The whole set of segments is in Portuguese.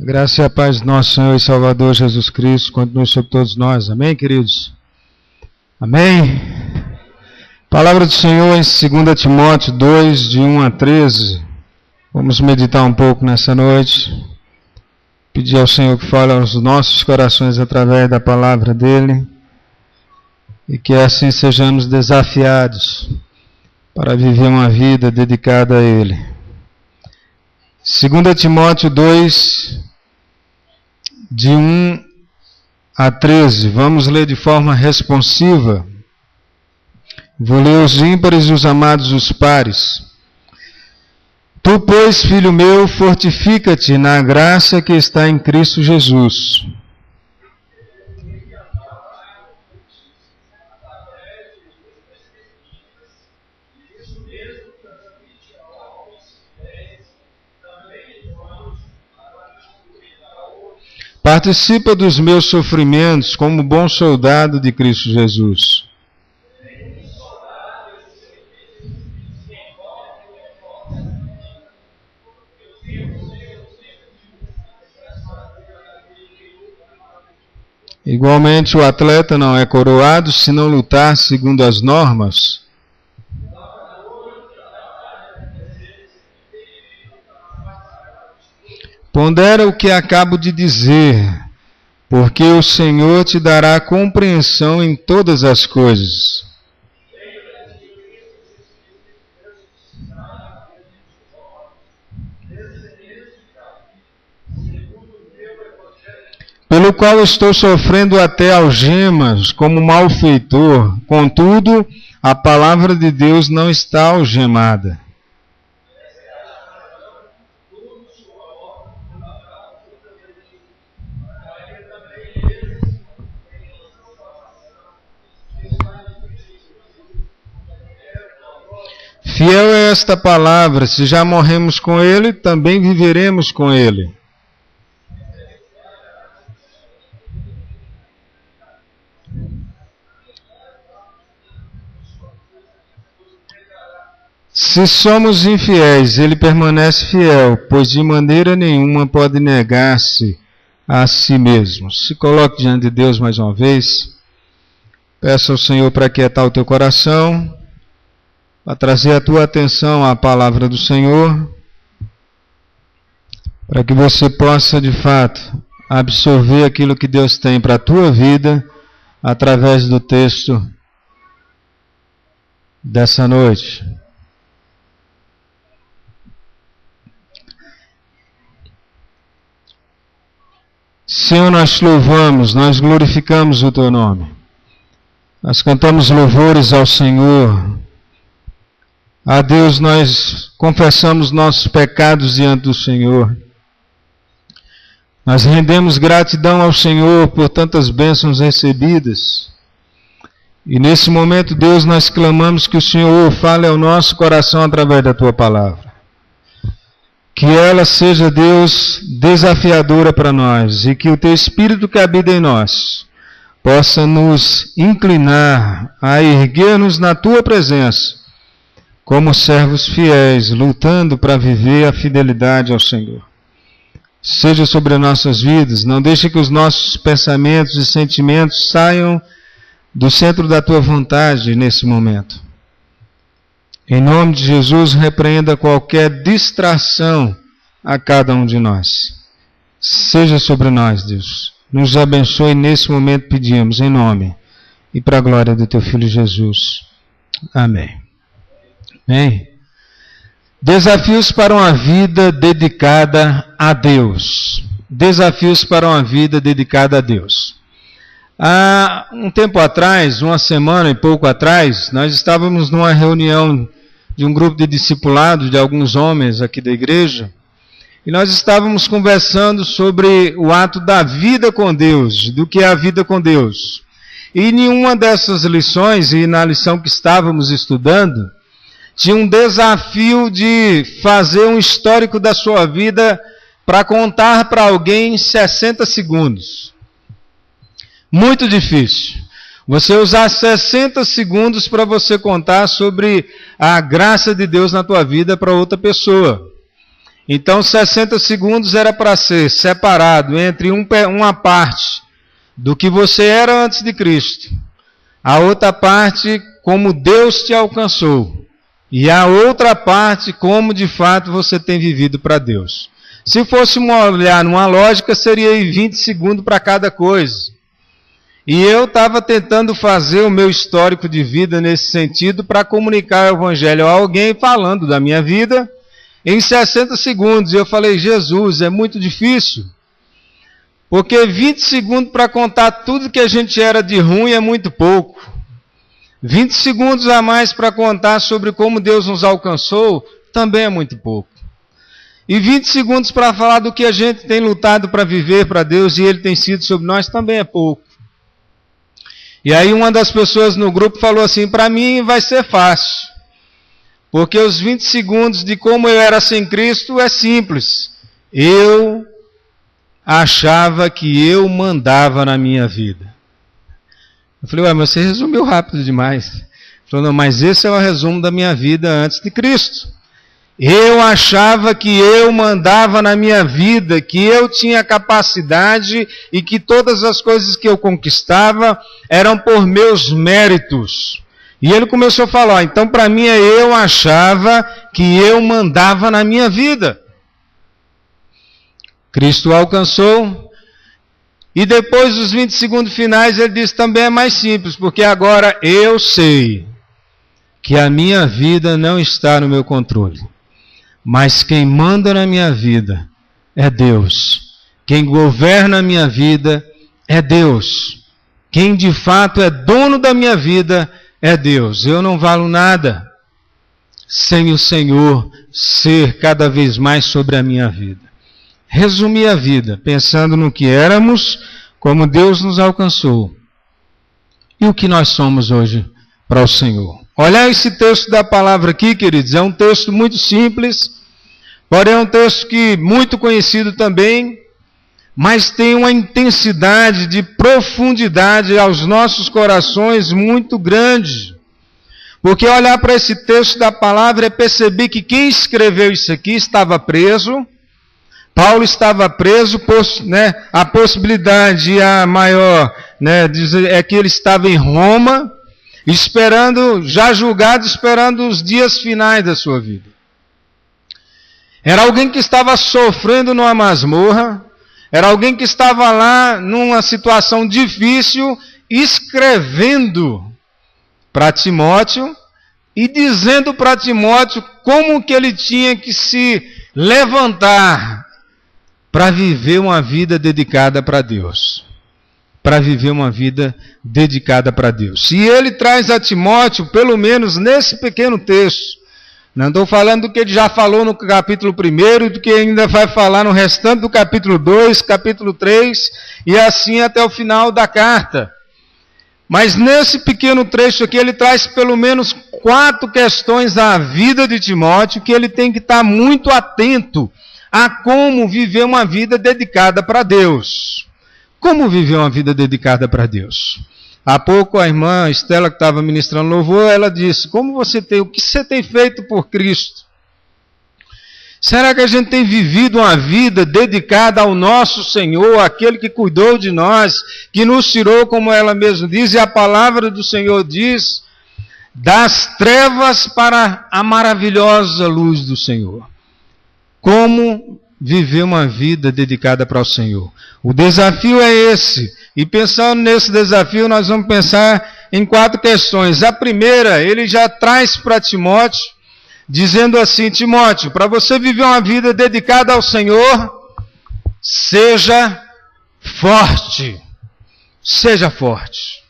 Graça e a paz do nosso Senhor e Salvador Jesus Cristo continue sobre todos nós. Amém, queridos? Amém? Palavra do Senhor em 2 Timóteo 2, de 1 a 13. Vamos meditar um pouco nessa noite. Pedir ao Senhor que fale aos nossos corações através da palavra dEle. E que assim sejamos desafiados para viver uma vida dedicada a Ele. 2 Timóteo 2, de 1 a 13. Vamos ler de forma responsiva. Vou ler os ímpares e os amados os pares. Tu, pois, filho meu, fortifica-te na graça que está em Cristo Jesus. Participa dos meus sofrimentos como bom soldado de Cristo Jesus. Igualmente, o atleta não é coroado se não lutar segundo as normas. Pondera o que acabo de dizer, porque o Senhor te dará compreensão em todas as coisas. Pelo qual estou sofrendo até algemas, como malfeitor. Contudo, a palavra de Deus não está algemada. Fiel é esta palavra, se já morremos com Ele, também viveremos com Ele. Se somos infiéis, Ele permanece fiel, pois de maneira nenhuma pode negar-se a si mesmo. Se coloque diante de Deus mais uma vez. Peça ao Senhor para aquietar o teu coração, para trazer a tua atenção à palavra do Senhor, para que você possa, de fato, absorver aquilo que Deus tem para a tua vida através do texto dessa noite. Senhor, nós te louvamos, nós glorificamos o teu nome. Nós cantamos louvores ao Senhor. A Deus, nós confessamos nossos pecados diante do Senhor. Nós rendemos gratidão ao Senhor por tantas bênçãos recebidas. E nesse momento, Deus, nós clamamos que o Senhor fale ao nosso coração através da tua palavra. Que ela seja, Deus, desafiadora para nós e que o teu Espírito que habita em nós possa nos inclinar a erguer-nos na tua presença como servos fiéis, lutando para viver a fidelidade ao Senhor. Seja sobre nossas vidas, não deixe que os nossos pensamentos e sentimentos saiam do centro da tua vontade nesse momento. Em nome de Jesus, repreenda qualquer distração a cada um de nós. Seja sobre nós, Deus. Nos abençoe nesse momento, pedimos, em nome e para a glória do teu Filho Jesus. Amém. Amém. Desafios para uma vida dedicada a Deus. Desafios para uma vida dedicada a Deus. Há um tempo atrás, uma semana e pouco atrás, nós estávamos numa reunião de um grupo de discipulados, de alguns homens aqui da igreja, e nós estávamos conversando sobre o ato da vida com Deus, do que é a vida com Deus. E em uma dessas lições, e na lição que estávamos estudando, tinha um desafio de fazer um histórico da sua vida para contar para alguém em 60 segundos. Muito difícil. Você usar 60 segundos para você contar sobre a graça de Deus na tua vida para outra pessoa. Então 60 segundos era para ser separado entre uma parte do que você era antes de Cristo, a outra parte como Deus te alcançou, e a outra parte como de fato você tem vivido para Deus. Se fôssemos olhar numa lógica, seria 20 segundos para cada coisa. E eu estava tentando fazer o meu histórico de vida nesse sentido para comunicar o Evangelho a alguém falando da minha vida em 60 segundos. E eu falei, Jesus, é muito difícil. Porque 20 segundos para contar tudo que a gente era de ruim é muito pouco. 20 segundos a mais para contar sobre como Deus nos alcançou também é muito pouco. E 20 segundos para falar do que a gente tem lutado para viver para Deus e Ele tem sido sobre nós também é pouco. E aí uma das pessoas no grupo falou assim, para mim vai ser fácil. Porque os 20 segundos de como eu era sem Cristo é simples. Eu achava que eu mandava na minha vida. Eu falei, ué, mas você resumiu rápido demais. Ele falou, não, mas esse é o resumo da minha vida antes de Cristo. Eu achava que eu mandava na minha vida, que eu tinha capacidade e que todas as coisas que eu conquistava eram por meus méritos. E ele começou a falar, então para mim eu achava que eu mandava na minha vida. Cristo alcançou. E depois dos 20 segundos finais ele disse, também é mais simples, porque agora eu sei que a minha vida não está no meu controle. Mas quem manda na minha vida é Deus. Quem governa a minha vida é Deus. Quem de fato é dono da minha vida é Deus. Eu não valo nada sem o Senhor ser cada vez mais sobre a minha vida. Resumi a vida pensando no que éramos, como Deus nos alcançou e o que nós somos hoje para o Senhor. Olhar esse texto da palavra aqui, queridos, é um texto muito simples, porém é um texto que muito conhecido também, mas tem uma intensidade de profundidade aos nossos corações muito grande. Porque olhar para esse texto da palavra é perceber que quem escreveu isso aqui estava preso. Paulo estava preso, a possibilidade a maior é que ele estava em Roma, esperando, já julgado, esperando os dias finais da sua vida. Era alguém que estava sofrendo numa masmorra, era alguém que estava lá numa situação difícil, escrevendo para Timóteo e dizendo para Timóteo como que ele tinha que se levantar para viver uma vida dedicada para Deus. Para viver uma vida dedicada para Deus. E ele traz a Timóteo, pelo menos nesse pequeno texto, não estou falando do que ele já falou no capítulo 1 e do que ainda vai falar no restante do capítulo 2, capítulo 3 e assim até o final da carta. Mas nesse pequeno trecho aqui ele traz pelo menos 4 questões à vida de Timóteo que ele tem que estar muito atento a como viver uma vida dedicada para Deus. Como viver uma vida dedicada para Deus? Há pouco a irmã Estela, que estava ministrando louvor, ela disse, o que você tem feito por Cristo? Será que a gente tem vivido uma vida dedicada ao nosso Senhor, aquele que cuidou de nós, que nos tirou, como ela mesma diz, e a palavra do Senhor diz, das trevas para a maravilhosa luz do Senhor? Como viver uma vida dedicada para o Senhor? O desafio é esse. E pensando nesse desafio, nós vamos pensar em 4 questões. A primeira, ele já traz para Timóteo, dizendo assim, Timóteo, para você viver uma vida dedicada ao Senhor, seja forte. Seja forte.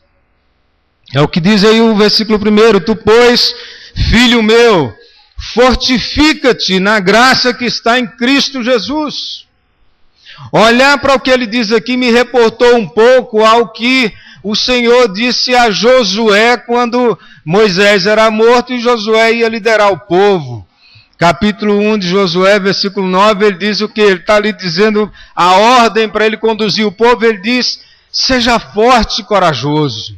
É o que diz aí o versículo 1. Tu, pois, filho meu, fortifica-te na graça que está em Cristo Jesus. Olhar para o que ele diz aqui me reportou um pouco ao que o Senhor disse a Josué quando Moisés era morto e Josué ia liderar o povo. Capítulo 1 de Josué, versículo 9, ele diz o que? Ele está ali dizendo a ordem para ele conduzir o povo, ele diz, seja forte e corajoso.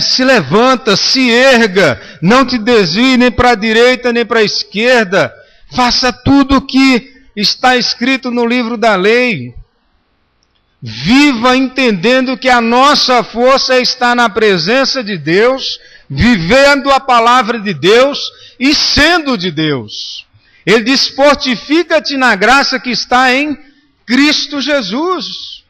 Se levanta, se erga, não te desvie nem para a direita nem para a esquerda, Faça tudo o que está escrito no livro da lei. Viva entendendo que a nossa força está na presença de Deus, vivendo a palavra de Deus e sendo de Deus. Ele diz: fortifica-te na graça que está em Cristo Jesus.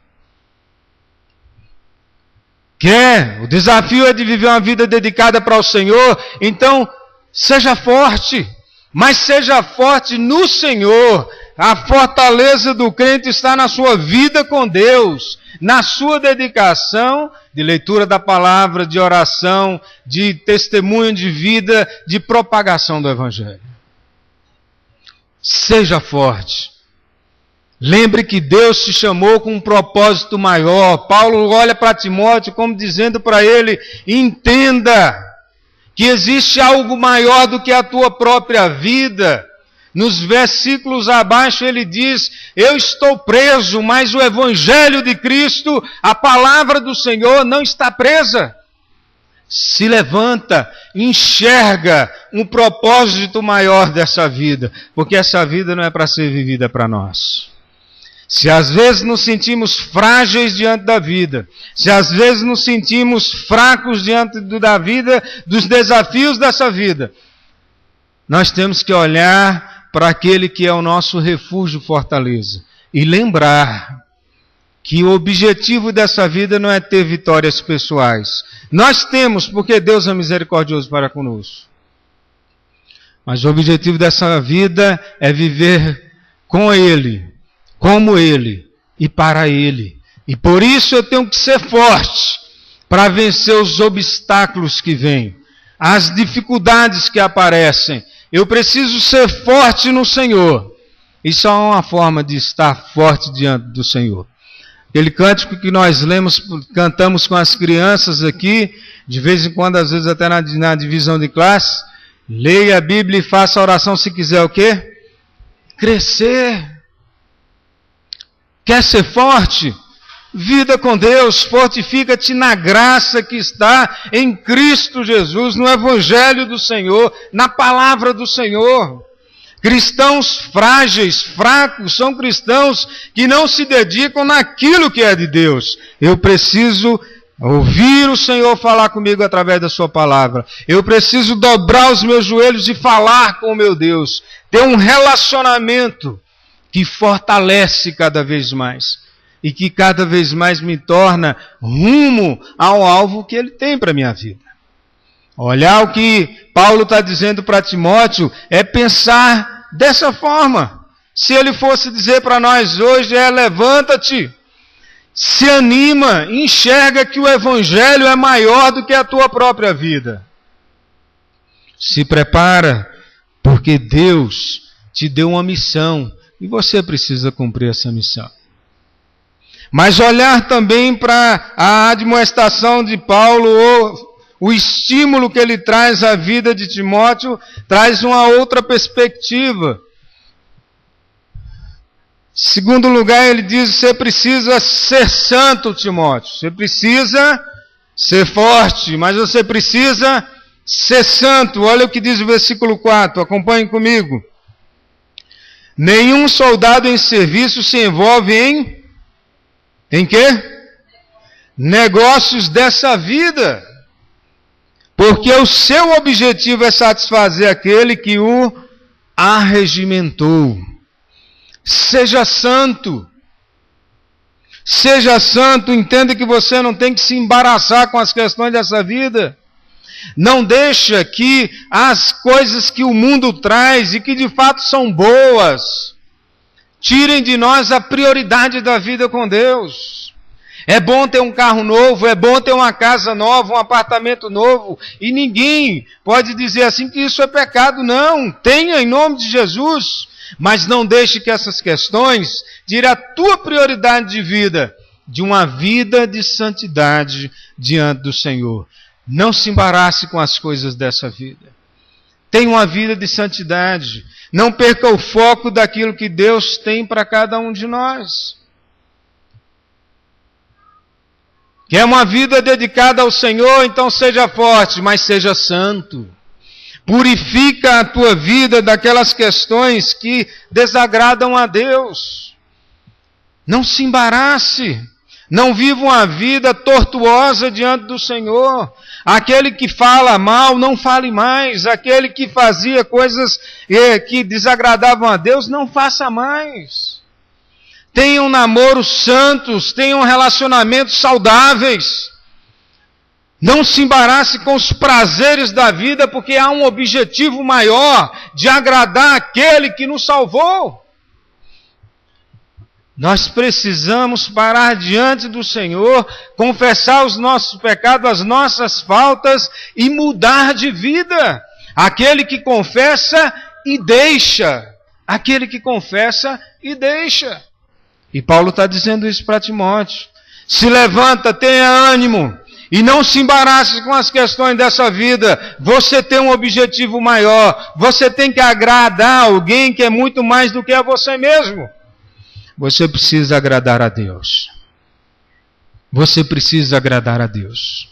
O desafio é de viver uma vida dedicada para o Senhor, então seja forte, mas seja forte no Senhor. A fortaleza do crente está na sua vida com Deus, na sua dedicação de leitura da palavra, de oração, de testemunho de vida, de propagação do Evangelho. Seja forte. Lembre que Deus te chamou com um propósito maior. Paulo olha para Timóteo como dizendo para ele: entenda que existe algo maior do que a tua própria vida. Nos versículos abaixo ele diz: eu estou preso, mas o Evangelho de Cristo, a palavra do Senhor, não está presa. Se levanta, enxerga um propósito maior dessa vida, porque essa vida não é para ser vivida para nós. Se às vezes nos sentimos frágeis diante da vida, se às vezes nos sentimos fracos diante da vida, dos desafios dessa vida, nós temos que olhar para aquele que é o nosso refúgio, fortaleza, e lembrar que o objetivo dessa vida não é ter vitórias pessoais. Nós temos, porque Deus é misericordioso para conosco. Mas o objetivo dessa vida é viver com Ele, como Ele e para Ele. E por isso eu tenho que ser forte para vencer os obstáculos que vêm, as dificuldades que aparecem. Eu preciso ser forte no Senhor. Isso é uma forma de estar forte diante do Senhor. Aquele cântico que nós cantamos com as crianças aqui, de vez em quando, às vezes até na divisão de classe, leia a Bíblia e faça a oração se quiser o quê? Crescer. Quer ser forte? Vida com Deus, fortifica-te na graça que está em Cristo Jesus, no Evangelho do Senhor, na palavra do Senhor. Cristãos frágeis, fracos, são cristãos que não se dedicam naquilo que é de Deus. Eu preciso ouvir o Senhor falar comigo através da sua palavra. Eu preciso dobrar os meus joelhos e falar com o meu Deus. Ter um relacionamento que fortalece cada vez mais. E que cada vez mais me torna rumo ao alvo que Ele tem para a minha vida. Olhar o que Paulo está dizendo para Timóteo é pensar dessa forma. Se ele fosse dizer para nós hoje levanta-te, se anima, enxerga que o Evangelho é maior do que a tua própria vida. Se prepara, porque Deus te deu uma missão e você precisa cumprir essa missão. Mas olhar também para a admoestação de Paulo, ou o estímulo que ele traz à vida de Timóteo, traz uma outra perspectiva. Segundo lugar, ele diz: você precisa ser santo, Timóteo. Você precisa ser forte, mas você precisa ser santo. Olha o que diz o versículo 4, acompanhem comigo. Nenhum soldado em serviço se envolve em quê? Negócios dessa vida. Porque o seu objetivo é satisfazer aquele que o arregimentou. Seja santo. Seja santo, entenda que você não tem que se embaraçar com as questões dessa vida. Não deixa que as coisas que o mundo traz e que de fato são boas, tirem de nós a prioridade da vida com Deus. É bom ter um carro novo, é bom ter uma casa nova, um apartamento novo, e ninguém pode dizer assim que isso é pecado. Não, tenha em nome de Jesus, mas não deixe que essas questões tirem a tua prioridade de vida, de uma vida de santidade diante do Senhor. Não se embarace com as coisas dessa vida. Tenha uma vida de santidade. Não perca o foco daquilo que Deus tem para cada um de nós. Quer uma vida dedicada ao Senhor, então seja forte, mas seja santo. Purifica a tua vida daquelas questões que desagradam a Deus. Não se embarace. Não viva uma vida tortuosa diante do Senhor. Aquele que fala mal, não fale mais. Aquele que fazia coisas que desagradavam a Deus, não faça mais. Tenham namoros santos, tenham relacionamentos saudáveis. Não se embarace com os prazeres da vida, porque há um objetivo maior de agradar aquele que nos salvou. Nós precisamos parar diante do Senhor, confessar os nossos pecados, as nossas faltas e mudar de vida. Aquele que confessa e deixa. Aquele que confessa e deixa. E Paulo está dizendo isso para Timóteo. Se levanta, tenha ânimo. E não se embarace com as questões dessa vida. Você tem um objetivo maior. Você tem que agradar alguém que é muito mais do que a você mesmo. Você precisa agradar a Deus. Você precisa agradar a Deus.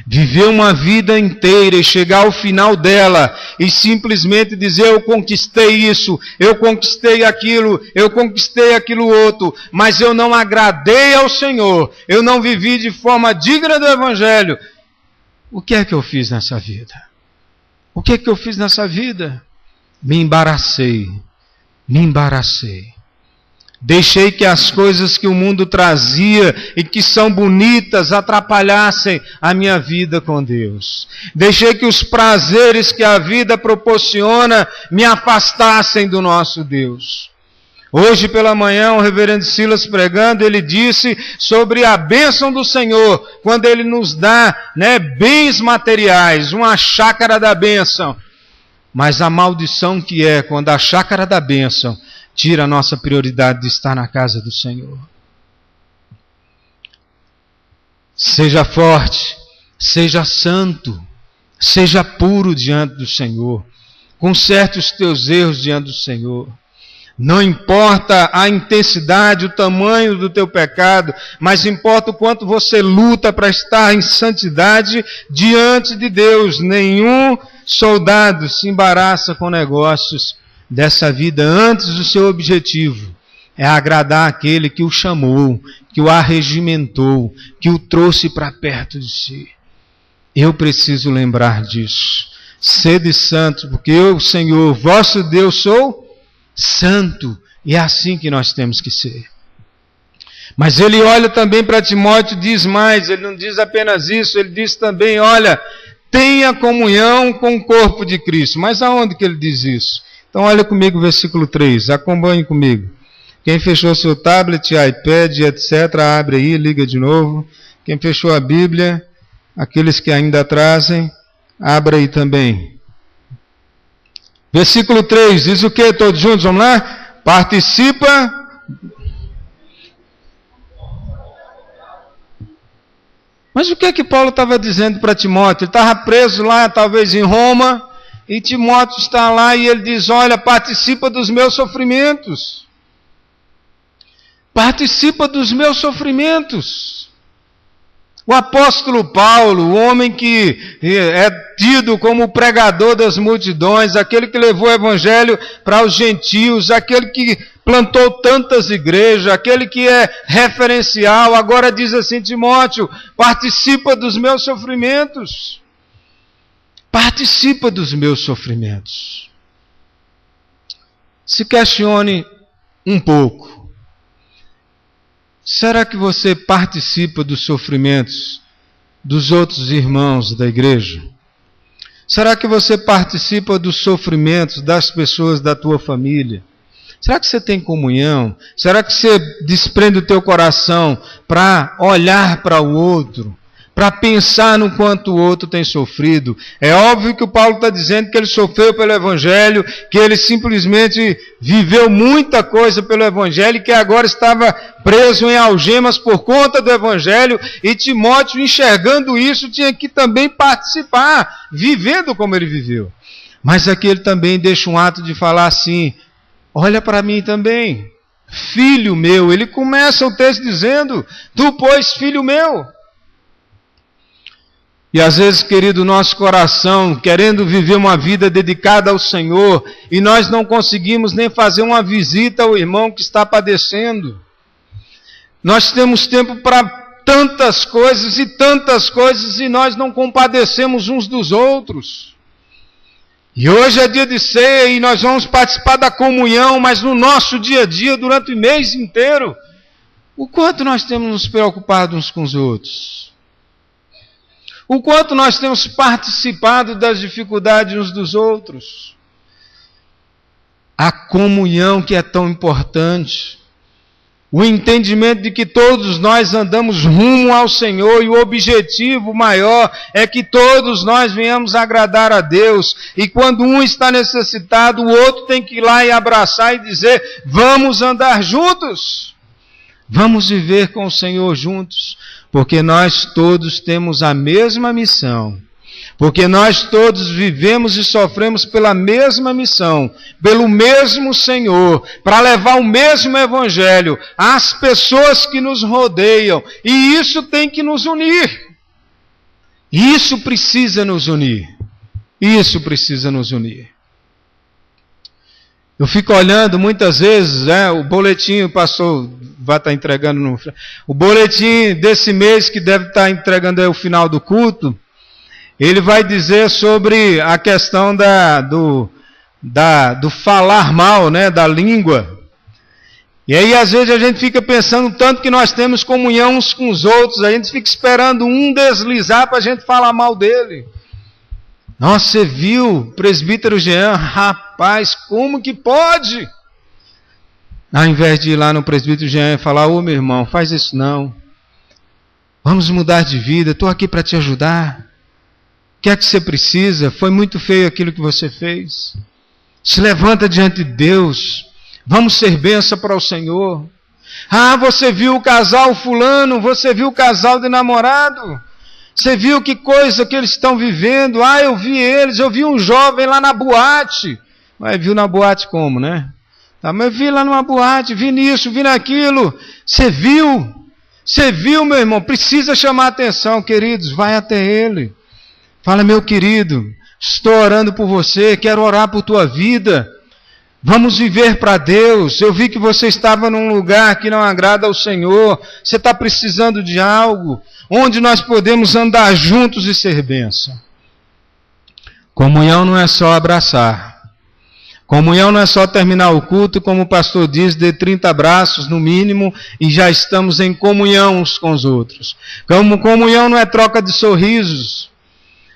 Viver uma vida inteira e chegar ao final dela e simplesmente dizer: eu conquistei isso, eu conquistei aquilo outro, mas eu não agradei ao Senhor, eu não vivi de forma digna do Evangelho. O que é que eu fiz nessa vida? O que é que eu fiz nessa vida? Me embaracei. Deixei que as coisas que o mundo trazia e que são bonitas atrapalhassem a minha vida com Deus. Deixei que os prazeres que a vida proporciona me afastassem do nosso Deus. Hoje pela manhã, o reverendo Silas pregando, ele disse sobre a bênção do Senhor, quando Ele nos dá, bens materiais, uma chácara da bênção. Mas a maldição que é quando a chácara da bênção tira a nossa prioridade de estar na casa do Senhor. Seja forte, seja santo, seja puro diante do Senhor. Conserte os teus erros diante do Senhor. Não importa a intensidade, o tamanho do teu pecado, mas importa o quanto você luta para estar em santidade diante de Deus. Nenhum soldado se embaraça com negócios dessa vida antes do seu objetivo é agradar aquele que o chamou, que o arregimentou, que o trouxe para perto de si. Eu preciso lembrar disso. Sede santos, porque eu, Senhor, vosso Deus, sou santo. E é assim que nós temos que ser. Mas ele olha também para Timóteo e diz mais, ele não diz apenas isso, ele diz também, olha, tenha comunhão com o corpo de Cristo. Mas aonde que ele diz isso? Então olha comigo o versículo 3, acompanhe comigo. Quem fechou seu tablet, iPad, etc., abre aí, liga de novo. Quem fechou a Bíblia, aqueles que ainda trazem, abra aí também. Versículo 3, diz o que? Todos juntos, vamos lá? Participa. Mas o que é que Paulo estava dizendo para Timóteo? Ele estava preso lá, talvez em Roma, e Timóteo está lá e ele diz, olha, participa dos meus sofrimentos. Participa dos meus sofrimentos. O apóstolo Paulo, o homem que é tido como o pregador das multidões, aquele que levou o evangelho para os gentios, aquele que plantou tantas igrejas, aquele que é referencial, agora diz assim, Timóteo, participa dos meus sofrimentos. Participa dos meus sofrimentos. Se questione um pouco. Será que você participa dos sofrimentos dos outros irmãos da igreja? Será que você participa dos sofrimentos das pessoas da tua família? Será que você tem comunhão? Será que você desprende o teu coração para olhar para o outro? Para pensar no quanto o outro tem sofrido? É óbvio que o Paulo está dizendo que ele sofreu pelo Evangelho, que ele simplesmente viveu muita coisa pelo Evangelho, e que agora estava preso em algemas por conta do Evangelho, e Timóteo, enxergando isso, tinha que também participar, vivendo como ele viveu. Mas aqui ele também deixa um ato de falar assim, olha para mim também, filho meu. Ele começa o texto dizendo, tu, pois, filho meu. E às vezes, querido, nosso coração, querendo viver uma vida dedicada ao Senhor, e nós não conseguimos nem fazer uma visita ao irmão que está padecendo. Nós temos tempo para tantas coisas, e nós não compadecemos uns dos outros. E hoje é dia de ceia, e nós vamos participar da comunhão, mas no nosso dia a dia, durante o mês inteiro, o quanto nós temos nos preocupado uns com os outros? O quanto nós temos participado das dificuldades uns dos outros? A comunhão que é tão importante. O entendimento de que todos nós andamos rumo ao Senhor e o objetivo maior é que todos nós venhamos agradar a Deus. E quando um está necessitado, o outro tem que ir lá e abraçar e dizer: vamos andar juntos. Vamos viver com o Senhor juntos. Porque nós todos temos a mesma missão. Porque nós todos vivemos e sofremos pela mesma missão, pelo mesmo Senhor, para levar o mesmo Evangelho às pessoas que nos rodeiam. E isso tem que nos unir. Isso precisa nos unir. Isso precisa nos unir. Eu fico olhando muitas vezes, o boletim, o pastor vai estar entregando, o boletim desse mês que deve estar entregando aí o final do culto, ele vai dizer sobre a questão do falar mal, da língua. E aí às vezes a gente fica pensando tanto que nós temos comunhão uns com os outros, a gente fica esperando um deslizar para a gente falar mal dele. Nossa, você viu, presbítero Jean? Rapaz, como que pode? Ao invés de ir lá no presbítero Jean e falar: ô meu irmão, faz isso não. Vamos mudar de vida, estou aqui para te ajudar. O que é que você precisa? Foi muito feio aquilo que você fez. Se levanta diante de Deus. Vamos ser bênção para o Senhor. Ah, você viu o casal fulano, você viu o casal de namorado? Você viu que coisa que eles estão vivendo? Ah, eu vi eles, eu vi um jovem lá na boate. Mas viu na boate como, né? Tá, mas eu vi lá numa boate, vi nisso, vi naquilo. Você viu? Você viu, meu irmão? Precisa chamar a atenção, queridos. Vai até ele. Fala: meu querido, estou orando por você, quero orar por tua vida. Vamos viver para Deus. Eu vi que você estava num lugar que não agrada ao Senhor. Você está precisando de algo onde nós podemos andar juntos e ser bênção. Comunhão não é só abraçar. Comunhão não é só terminar o culto, como o pastor diz, de 30 abraços no mínimo, e já estamos em comunhão uns com os outros. Comunhão não é troca de sorrisos.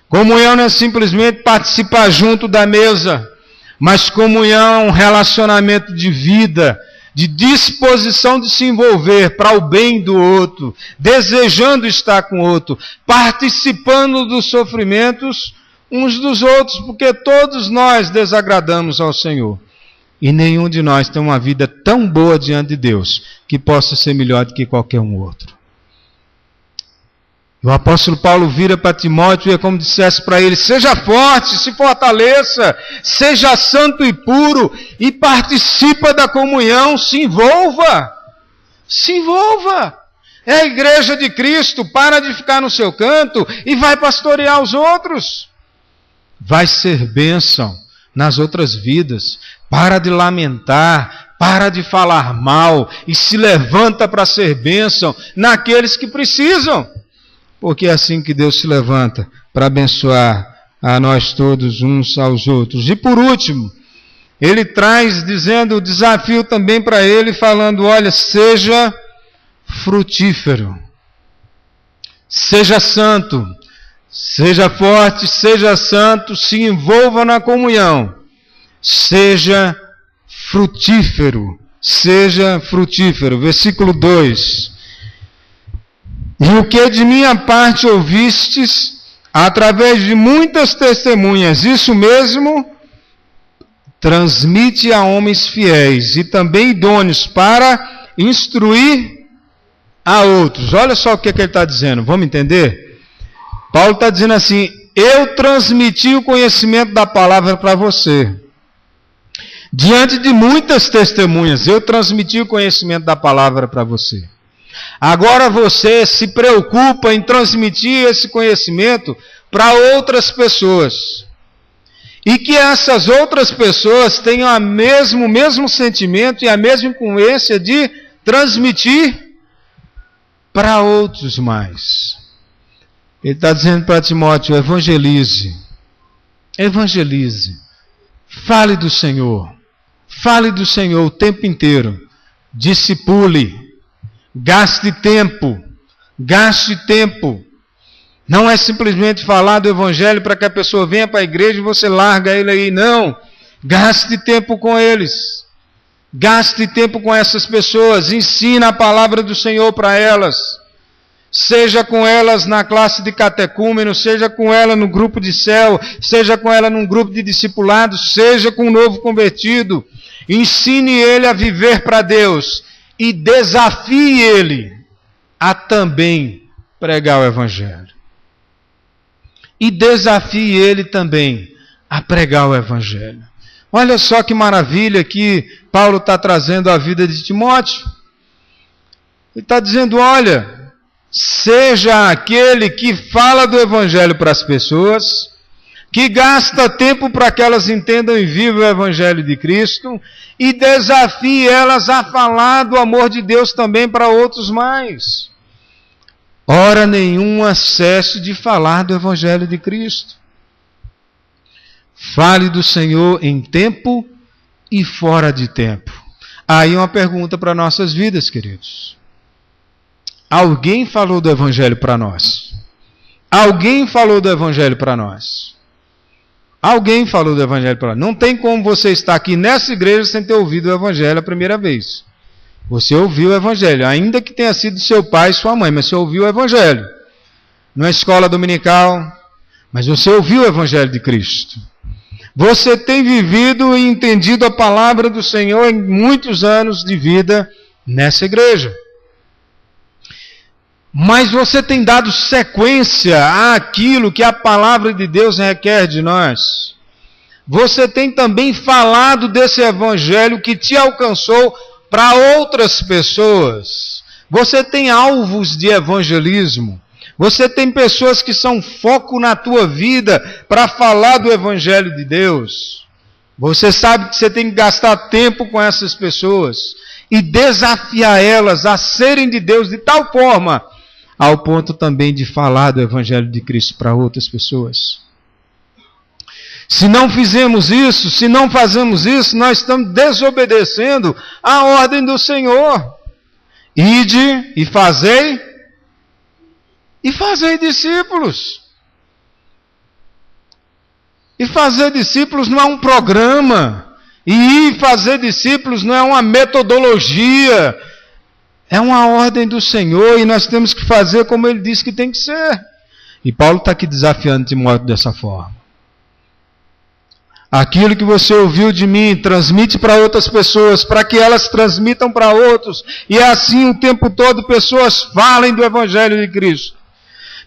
Comunhão não é simplesmente participar junto da mesa. Mas comunhão é um relacionamento de vida, de disposição de se envolver para o bem do outro, desejando estar com o outro, participando dos sofrimentos uns dos outros, porque todos nós desagradamos ao Senhor. E nenhum de nós tem uma vida tão boa diante de Deus que possa ser melhor do que qualquer um outro. O apóstolo Paulo vira para Timóteo e é como dissesse para ele: seja forte, se fortaleça, seja santo e puro e participa da comunhão, se envolva. Se envolva. É a igreja de Cristo, para de ficar no seu canto e vai pastorear os outros. Vai ser bênção nas outras vidas. Para de lamentar, para de falar mal e se levanta para ser bênção naqueles que precisam. Porque é assim que Deus se levanta para abençoar a nós todos uns aos outros. E por último, ele traz dizendo o desafio também para ele, falando: olha, seja frutífero, seja santo, seja forte, seja santo, se envolva na comunhão, seja frutífero, seja frutífero. Versículo 2. E o que de minha parte ouvistes, através de muitas testemunhas, isso mesmo, transmite a homens fiéis e também idôneos para instruir a outros. Olha só o que ele está dizendo, vamos entender? Paulo está dizendo assim: eu transmiti o conhecimento da palavra para você. Diante de muitas testemunhas, eu transmiti o conhecimento da palavra para você. Agora você se preocupa em transmitir esse conhecimento para outras pessoas. E que essas outras pessoas tenham o mesmo sentimento e a mesma influência de transmitir para outros mais. Ele está dizendo para Timóteo: evangelize. Evangelize. Fale do Senhor. Fale do Senhor o tempo inteiro. Discipule. Gaste tempo. Gaste tempo. Não é simplesmente falar do Evangelho para que a pessoa venha para a igreja e você larga ele aí. Não. Gaste tempo com eles. Gaste tempo com essas pessoas. Ensina a palavra do Senhor para elas. Seja com elas na classe de catecúmeno, seja com ela no grupo de céu, seja com ela num grupo de discipulados, seja com um novo convertido. Ensine ele a viver para Deus e desafie ele a também pregar o Evangelho. E desafie ele também a pregar o Evangelho. Olha só que maravilha que Paulo está trazendo à vida de Timóteo. Ele está dizendo: olha, seja aquele que fala do Evangelho para as pessoas, que gasta tempo para que elas entendam e vivam o Evangelho de Cristo, e desafie elas a falar do amor de Deus também para outros mais. Hora nenhuma cesse de falar do Evangelho de Cristo. Fale do Senhor em tempo e fora de tempo. Aí uma pergunta para nossas vidas, queridos. Alguém falou do Evangelho para nós? Alguém falou do Evangelho para nós? Alguém falou do Evangelho para nós? Não tem como você estar aqui nessa igreja sem ter ouvido o Evangelho a primeira vez. Você ouviu o Evangelho, ainda que tenha sido seu pai e sua mãe, mas você ouviu o Evangelho. Na escola dominical, mas você ouviu o Evangelho de Cristo. Você tem vivido e entendido a palavra do Senhor em muitos anos de vida nessa igreja. Mas você tem dado sequência àquilo que a palavra de Deus requer de nós. Você tem também falado desse Evangelho que te alcançou para outras pessoas. Você tem alvos de evangelismo. Você tem pessoas que são foco na tua vida para falar do Evangelho de Deus. Você sabe que você tem que gastar tempo com essas pessoas e desafiar elas a serem de Deus de tal forma, ao ponto também de falar do Evangelho de Cristo para outras pessoas. Se não fizemos isso, se não fazemos isso, nós estamos desobedecendo a ordem do Senhor. Ide e fazei discípulos. E fazer discípulos não é um programa. E fazer discípulos não é uma metodologia. É uma ordem do Senhor e nós temos que fazer como Ele disse que tem que ser. E Paulo está aqui desafiando Timóteo dessa forma. Aquilo que você ouviu de mim, transmite para outras pessoas, para que elas transmitam para outros. E assim o tempo todo pessoas falem do Evangelho de Cristo.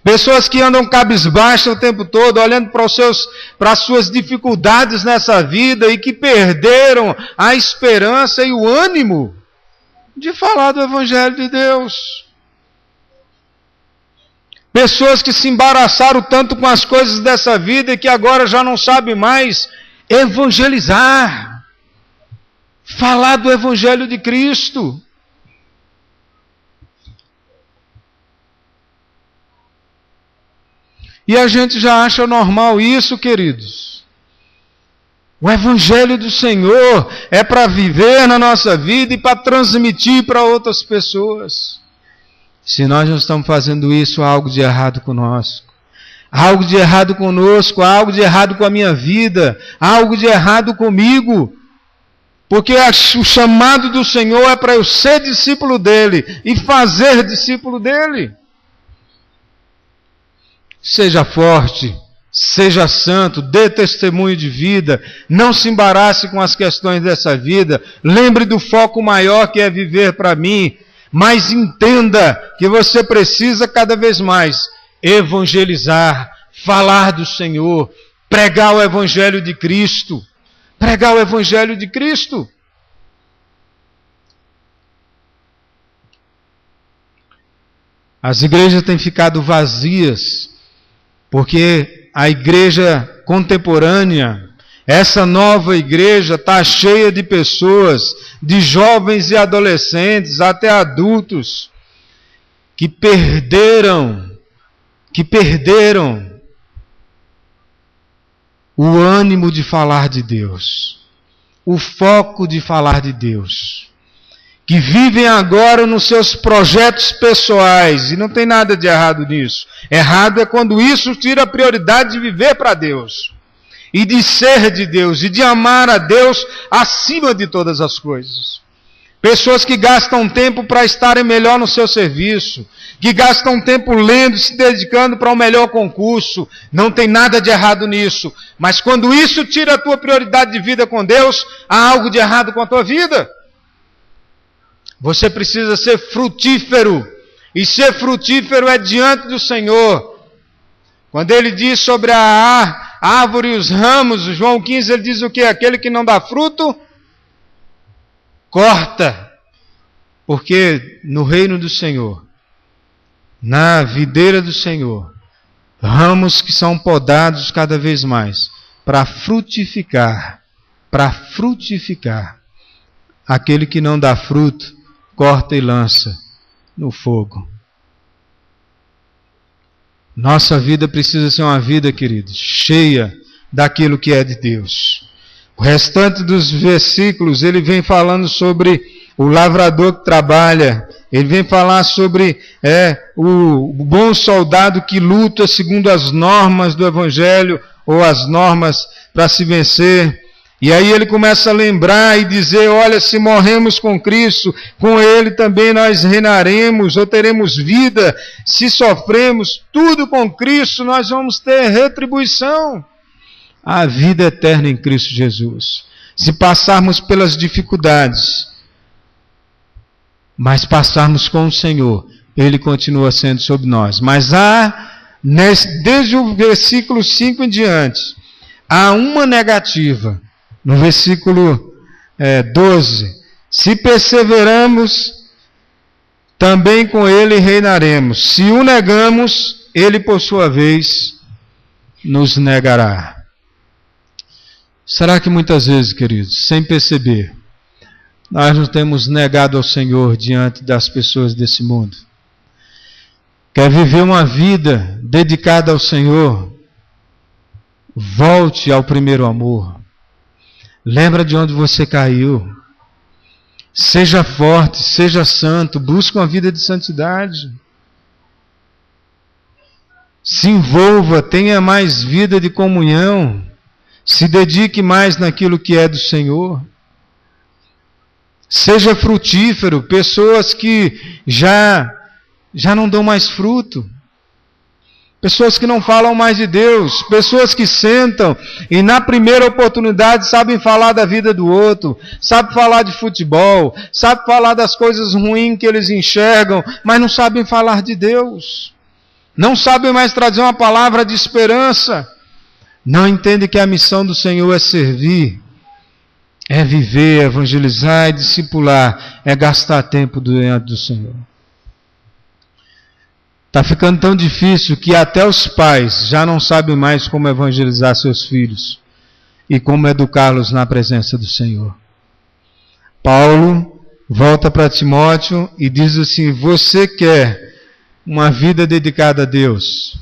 Pessoas que andam cabisbaixas o tempo todo, olhando para as suas dificuldades nessa vida e que perderam a esperança e o ânimo de falar do Evangelho de Deus. Pessoas que se embaraçaram tanto com as coisas dessa vida e que agora já não sabem mais evangelizar. Falar do Evangelho de Cristo. E a gente já acha normal isso, queridos. O Evangelho do Senhor é para viver na nossa vida e para transmitir para outras pessoas. Se nós não estamos fazendo isso, há algo de errado conosco. Há algo de errado conosco, há algo de errado com a minha vida, há algo de errado comigo. Porque o chamado do Senhor é para eu ser discípulo dEle e fazer discípulo dEle. Seja forte, seja santo, dê testemunho de vida, não se embarace com as questões dessa vida, lembre do foco maior que é viver para mim, mas entenda que você precisa cada vez mais evangelizar, falar do Senhor, pregar o Evangelho de Cristo, pregar o Evangelho de Cristo. As igrejas têm ficado vazias, porque a igreja contemporânea, essa nova igreja está cheia de pessoas, de jovens e adolescentes, até adultos, que perderam o ânimo de falar de Deus, o foco de falar de Deus, que vivem agora nos seus projetos pessoais, e não tem nada de errado nisso. Errado é quando isso tira a prioridade de viver para Deus, e de ser de Deus, e de amar a Deus acima de todas as coisas. Pessoas que gastam tempo para estarem melhor no seu serviço, que gastam tempo lendo, se dedicando para um melhor concurso. Não tem nada de errado nisso. Mas quando isso tira a tua prioridade de vida com Deus, há algo de errado com a tua vida. Você precisa ser frutífero. E ser frutífero é diante do Senhor. Quando ele diz sobre a árvore e os ramos, João 15, ele diz o quê? Aquele que não dá fruto, corta. Porque no reino do Senhor, na videira do Senhor, ramos que são podados cada vez mais, para frutificar. Aquele que não dá fruto, corta e lança no fogo. Nossa vida precisa ser uma vida, queridos, cheia daquilo que é de Deus. O restante dos versículos, ele vem falando sobre o lavrador que trabalha, ele vem falar sobre o bom soldado que luta segundo as normas do Evangelho, ou as normas para se vencer. E aí ele começa a lembrar e dizer, olha, se morremos com Cristo, com Ele também nós reinaremos, ou teremos vida. Se sofremos tudo com Cristo, nós vamos ter retribuição. A vida eterna em Cristo Jesus. Se passarmos pelas dificuldades, mas passarmos com o Senhor, Ele continua sendo sobre nós. Mas desde o versículo 5 em diante, há uma negativa. No versículo 12, se perseveramos, também com Ele reinaremos. Se o negamos, Ele por sua vez nos negará. Será que muitas vezes, queridos, sem perceber, nós nos temos negado ao Senhor diante das pessoas desse mundo? Quer viver uma vida dedicada ao Senhor? Volte ao primeiro amor. Lembra de onde você caiu. Seja forte, seja santo, busque uma vida de santidade. Se envolva, tenha mais vida de comunhão. Se dedique mais naquilo que é do Senhor. Seja frutífero. Pessoas que já não dão mais fruto. Pessoas que não falam mais de Deus. Pessoas que sentam e na primeira oportunidade sabem falar da vida do outro. Sabem falar de futebol. Sabem falar das coisas ruins que eles enxergam. Mas não sabem falar de Deus. Não sabem mais trazer uma palavra de esperança. Não entendem que a missão do Senhor é servir. É viver, é evangelizar, é discipular. É gastar tempo diante do Senhor. Está ficando tão difícil que até os pais já não sabem mais como evangelizar seus filhos e como educá-los na presença do Senhor. Paulo volta para Timóteo e diz assim: você quer uma vida dedicada a Deus?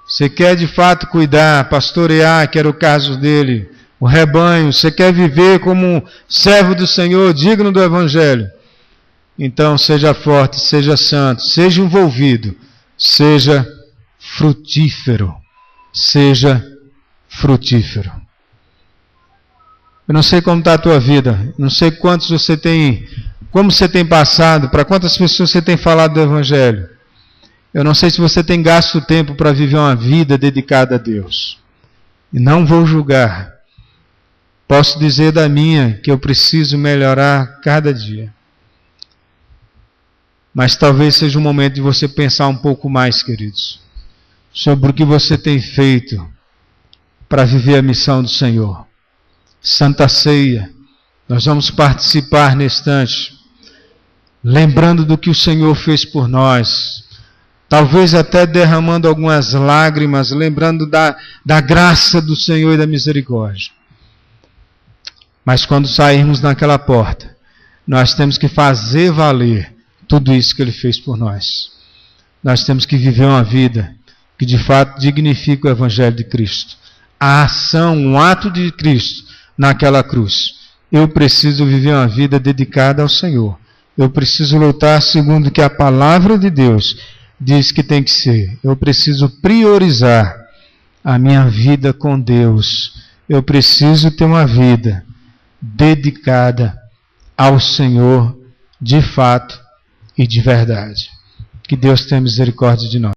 Você quer de fato cuidar, pastorear, que era o caso dele, o rebanho? Você quer viver como um servo do Senhor, digno do Evangelho? Então seja forte, seja santo, seja envolvido. Seja frutífero. Seja frutífero. Eu não sei como está a tua vida. Não sei quantos você tem, como você tem passado, para quantas pessoas você tem falado do Evangelho. Eu não sei se você tem gasto tempo para viver uma vida dedicada a Deus. E não vou julgar. Posso dizer da minha que eu preciso melhorar cada dia. Mas talvez seja o momento de você pensar um pouco mais, queridos, sobre o que você tem feito para viver a missão do Senhor. Santa Ceia, nós vamos participar nesse instante, lembrando do que o Senhor fez por nós. talvez até derramando algumas lágrimas, lembrando da graça do Senhor e da misericórdia. Mas quando sairmos naquela porta, nós temos que fazer valer tudo isso que Ele fez por nós. Nós temos que viver uma vida que de fato dignifica o Evangelho de Cristo. A ação, um ato de Cristo naquela cruz. Eu preciso viver uma vida dedicada ao Senhor. Eu preciso lutar segundo o que a palavra de Deus diz que tem que ser. Eu preciso priorizar a minha vida com Deus. Eu preciso ter uma vida dedicada ao Senhor de fato e de verdade. Que Deus tenha misericórdia de nós.